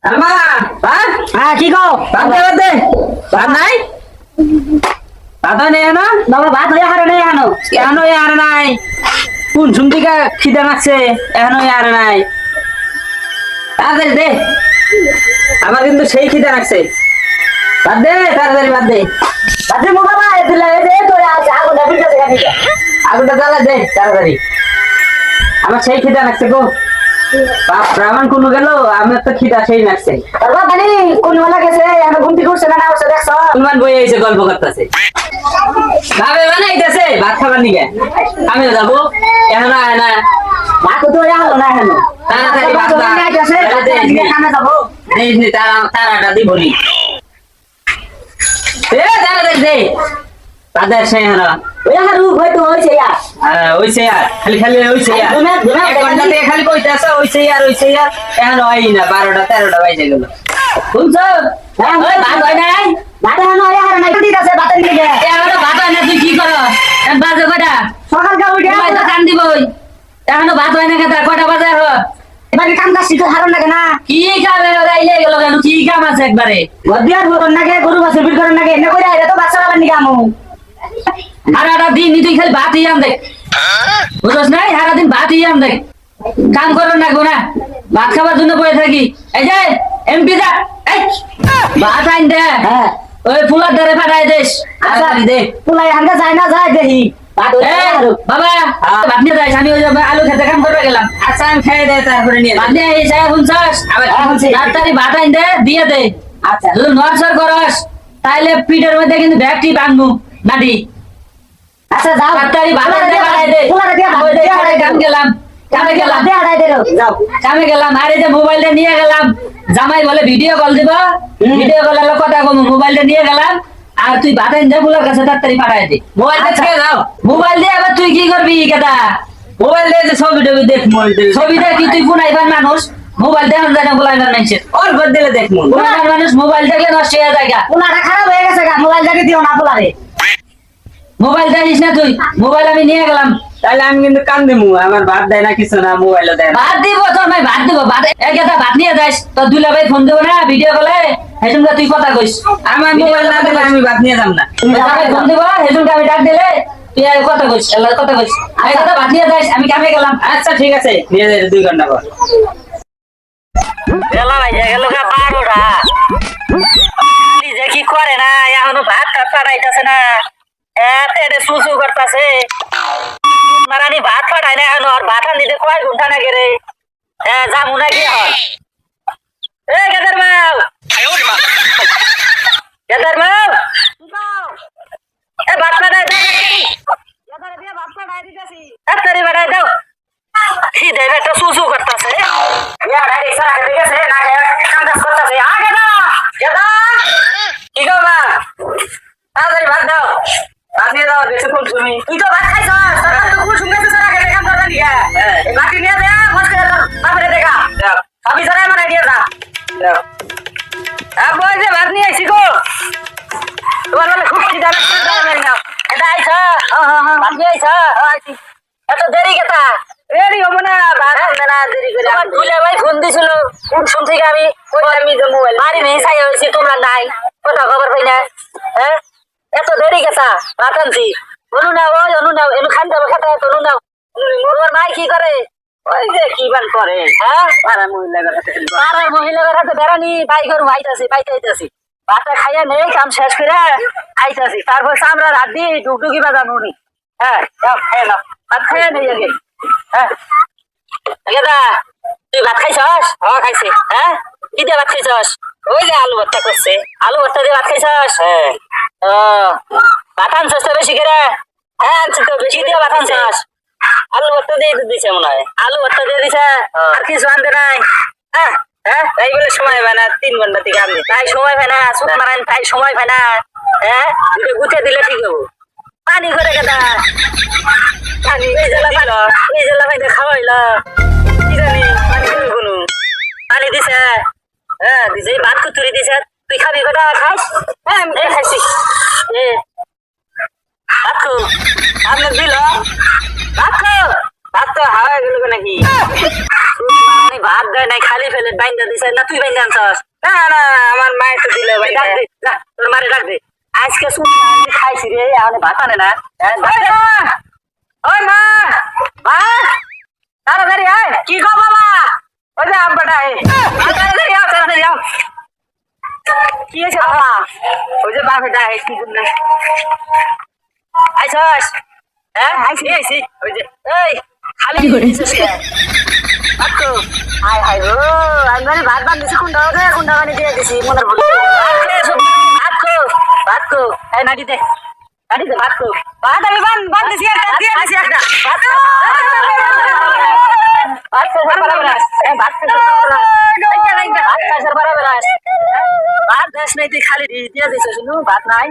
আমা ভাত হ্যাঁ কি গো ভাত দে ভাত নাই ভাত নেই না বাবা ভাত হয়ে হারে নেই আনো এখনো আর নাই কোন ঝুমটিকা খিদে লাগছে এখনো আর নাই তাড়াতাড়ি দে আমার কিন্তু সেই খিদে লাগছে বাদ দে তাড়াতাড়ি বাদ দে বাজে মো বাবা এদিলা এ দে তো আছে আগুন ডাবির কাছে গাড়ি আগুনটা জ্বালা দে তাড়াতাড়ি আমার সেই খিদে লাগছে গো বাপ ব্রাহ্মণ কোন গেল আমার তো খিদা সেই লাগছে বাবা বানি কোন ওলা গেছে আমি ঘুমটি করছে না হচ্ছে দেখছো হনুমান বই এসে গল্প করতেছে ভাবে বানাইতেছে ভাত খাবার নিগে আমি যাবো এখন আয় না ভাত তো হয়ে হলো না এখনো তাড়াতাড়ি ভাত বাবা নাই আছে কামে যাবো দেই নি তারাটা দি বলি এ তাড়াতাড়ি দে তাদের সে হলো ওই হারু হয়তো হইছে ইয়া ওইছে আর খালি খালি ওইছে আর এক ঘন্টা থেকে খালি কইতাছে ওইছে আর এখন হয় না 12টা 13টা বাজে গেল শুনছো হ্যাঁ ওই ভাত হয় নাই ভাত এখনো হয়ে হারে নাই ঠিক আছে ভাতের নিয়ে এখনো ভাত হয় না তুই কি করো বাজে কটা সকাল কা উঠে মোবাইল তো কান দিবই এখনো ভাত হয় না কেটা কটা বাজে হলো এবারে কাম কাজ শিখে হারন লাগে না কি কাম রাইলে গেল কেন কি কাম আছে একবারে গদিয়ার হরন লাগে গরু বাছুর বিল করেন লাগে এনে কইরা এটা তো বাচ্চা বাবার নিকে আমু সারাটা দিন তুই খালি ভাত ইয়াম দেখ বুঝছ নাই সারাদিন ভাত ইয়াম দেখ কাম করো না গো না ভাত খাবার জন্য বসে থাকি এই যে এমপি দা এই ভাত আইন দে হ্যাঁ ওই ফুলার ধারে পাঠাই দেশ আচ্ছা দে পুলাই হাঙ্গা যায় না যায় দেখি ভাত হয়ে এই, হারু বাবা ভাত নিয়ে যাইস আমি ওই যে আলু খেতে কাম করতে গেলাম আচ্ছা আমি খেয়ে দে তারপরে নিয়ে ভাত নিয়ে এসে শুনছস আবার তাড়াতাড়ি ভাত আইন দে দিয়ে দে আচ্ছা যদি নড়চড় করস তাইলে পিঠের মধ্যে কিন্তু ব্যাগটি বাঁধবো নাটি আচ্ছা যাও তাড়াতাড়ি ভাত আইন দে বাড়াই দে পুলারে দিয়া ভাত ওই দিয়া দেখে কাম গেলাম কামে গেলাম দিয়া আড়াই দে যাও কামে গেলাম আর এই যে মোবাইলটা নিয়ে গেলাম জামাই বলে ভিডিও কল দিব ভিডিও কল হলো কথা কম মোবাইলটা নিয়ে গেলাম আর তুই ভাত আইন দে বুলার কাছে তাড়াতাড়ি পাঠাই দে মোবাইলটা ছেড়ে দাও মোবাইল দিয়ে আবার তুই কি করবি কেটা মোবাইল দিয়ে যে ছবি টবি দেখ ছবি দেখি তুই ফোন আইবার মানুষ মোবাইল দেখান যায় না বুলাইবার মানুষ ওর ঘর দিলে দেখ বুলাইবার মানুষ মোবাইল দেখলে নষ্ট হয়ে যায় গা। পুলাটা খারাপ হয়ে গেছে গা মোবাইল জানি দিও না পুলারে মোবাইল জানিস না তুই মোবাইল আমি নিয়ে গেলাম তাহলে আমি কিন্তু কান দিমু আমার ভাত দেয় না কিছু না মোবাইলও দেয় না ভাত দিব তোর ভাই ভাত দিব ভাত একটা ভাত নিয়ে যাস তোর দুলা ভাই ফোন দেবো না ভিডিও কলে হেজুমকা তুই কথা কইস আমার মোবাইল না দিলে আমি ভাত নিয়ে যাম না তুমি জামাই ফোন দিব হেজুমকা আমি ডাক দিলে তুই আর কথা কইস আল্লাহর কথা কইস এই কথা ভাত নিয়ে যাস আমি কামে গেলাম আচ্ছা ঠিক আছে নিয়ে যাই 2 ঘন্টা পর বেলা ভাইয়া গেল গা 12টা খালি যে কি করে না এখনো ভাত খাত পাঠাইতেছে না এতে সুসু করতেছে মারানি ভাত পাঠায় না এখন আর ভাত আনতে কয় ঘন্টা না গেরে যাবো না কি হয় এ গেদার বাবু গেদার বাবু এ ভাত পাঠায় দাও গেদার দিয়ে ভাত পাঠায় দিতেছি তাড়াতাড়ি পাঠায় দাও কি দেবে তো সুসু করতেছে ইয়ার আরে সারা করে গেছে না কাম কাজ করতেছে আগে না গেদা কি গো মা তাড়াতাড়ি ভাত দাও ভাত নিয়ে দাও বেশিক্ষণ তুমি তুই তো ভাত খাইছ তোর তো খুব সুন্দর সারা করে কাম করবা নিয়া এই ভাত নিয়ে দে মস্ত বাপরে দেখা আমি সারা মানে দিয়ে দা আব বল যে ভাত নিয়ে আইছি গো তোমার বলে খুব খিদা লাগছে দাও মেরে নাও এটা আইছ ভাত নিয়ে আইছ আইছি এত দেরি কেতা দেরি হবে না ভাত হবে না দেরি করে আমার দুলে ভাই ফোন দিছিল কোন শুন থেকে আমি আমি যে মোবাইল মারি নেই চাই হইছি তোমরা নাই কথা খবর পাই না হ্যাঁ এত দেরি কেতা ভাত আনছি বলু না ওই অনু না এনু খান যাবে খেতে অনু না মোর মাই কি করে ওই যে কি বান করে হ্যাঁ পাড়ার মহিলাদের হাতে বেড়ানি বাই করু আইতাছি ভাতটা খাইয়া নেই কাম শেষ করে আইতাছি তারপর আমরা রাত দিয়ে ডুগডুগি বাজানো নি হ্যাঁ যাও খাইয়া নাও ভাত খাইয়া নেই আগে হ্যাঁ দা তুই ভাত খাইছস খাইছি হ্যাঁ কি দিয়ে ভাত খাইছস ওই যে আলু ভর্তা করছে আলু ভর্তা দিয়ে ভাত খাইছস হ্যাঁ ও ভাত আনছস তো বেশি করে হ্যাঁ আনছি তো বেশি দিয়ে ভাত আনছস আলু ভর্তা দিয়ে দিছে মনে হয় আলু ভর্তা দিয়ে দিছে আর কিছু আনতে নাই হ্যাঁ হ্যাঁ তাই বলে সময় পায় না 3 ঘন্টা থেকে আনতে তাই সময় পায় না সুত মারান তাই সময় পায় না হ্যাঁ দুটো গুছে দিলে ঠিক হবো পানি করে কেটা পানি এই জেলা ভাই খাওয়াইল কি জানি পানি দিবি কোনো পানি দিছে হ্যাঁ দিছে ভাত কুতুরি দিছে তুই খাবি কটা খাস হ্যাঁ আমি খাইছি এ ভাত খো আপনার দিল ভাত খো ভাত তো হাওয়া গেল নাকি ভাত দেয় নাই খালি ফেলে বাইন্দা দিছে না তুই বাইন্দা আনছস না না আমার মায়ের তো দিলে ভাই ডাক দে যা তোর মারে ডাক দে আজকে শুন খাইছি রে আমি ভাত আনে না ওই মা মা তাড়াতাড়ি আয় কি গো বাবা ওই যে আব্বাটা তাড়াতাড়ি আও তাড়াতাড়ি আও কি হয়েছে বাবা ওই যে বাপেটা কি জন্য আইছস হ্যাঁ আইছি ওই যে এই খালি দিছিস কে আতো হাই হাই গো আমি মানে ভাত বানিয়েছি কুন্ডা বানিয়ে দিয়ে দিছি মনের ভুল ভাত খো এই নাটি দে ভাত খো ভাত আমি বানিয়েছি একটা দিয়ে দিছি একটা ভাত খো বরাবর এই ভাত খো ভাত খাইছর বরাবর ভাত দেশ নাই তুই খালি দিয়ে দিছিস শুনু ভাত নাই